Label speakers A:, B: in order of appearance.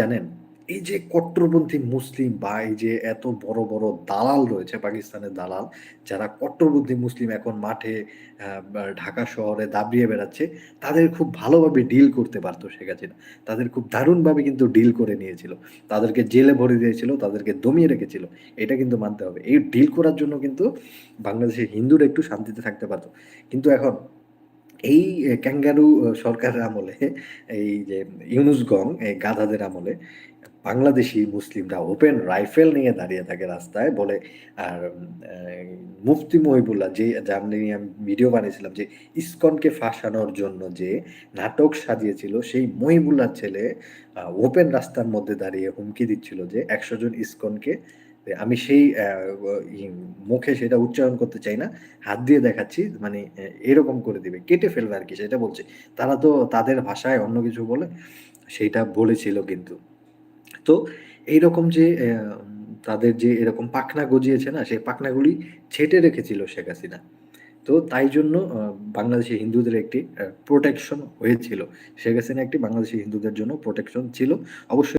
A: জানেন? এই যে কট্টরপন্থী মুসলিম বা এই যে এত বড়, বড় দালাল রয়েছে পাকিস্তানের দালাল, যারা কট্টরপন্থী মুসলিম এখন মাঠে বা ঢাকা শহরে দাবিয়ে বেড়াচ্ছে, তাদের খুব ভালোভাবে ডিল করতে পারত শেখ হাসিনা। তাদের খুব দারুণভাবে কিন্তু ডিল করে নিয়েছিল। তাদেরকে জেলে ভরে দিয়েছিল, তাদেরকে দমিয়ে রেখেছিল। এটা কিন্তু মানতে হবে। এই ডিল করার জন্য কিন্তু বাংলাদেশের হিন্দুরা একটু শান্তিতে থাকতে পারত। কিন্তু এখন এই ক্যাঙ্গারু সরকারের আমলে এই যে ইউনূস গং এই গাধাদের আমলে বাংলাদেশী মুসলিমরা ওপেন রাইফেল নিয়ে দাঁড়িয়ে থাকে রাস্তায় বলে আর মুফতি মহিবুল্লাহ যে যার নিয়ে আমি ভিডিও বানিয়েছিলাম যে ইসকনকে ফাঁসানোর জন্য যে নাটক সাজিয়েছিল সেই মহিবুল্লাহর ছেলে ওপেন রাস্তার মধ্যে দাঁড়িয়ে হুমকি দিচ্ছিল যে ১০০ জন ইসকনকে আমি সেই মুখে সেটা উচ্চারণ করতে চাই না। হাত দিয়ে দেখাচ্ছি মানে এরকম করে দিবে। কেটে ফেলবে আরকি সেটা বলছে। তারা তো তাদের ভাষায় অন্য কিছু বলে। সেইটা বলেছিল কিন্তু। তো এইরকম যে তাদের যে এরকম পাখনা গজিয়েছে না? সেই পাখনাগুলি ছেঁটে রেখেছিল শেখ হাসিনা। তো তাই জন্য বাংলাদেশি হিন্দুদের একটি প্রোটেকশন হয়েছিল। শেখ হাসিনা একটি বাংলাদেশি হিন্দুদের জন্য প্রোটেকশন ছিল। অবশ্যই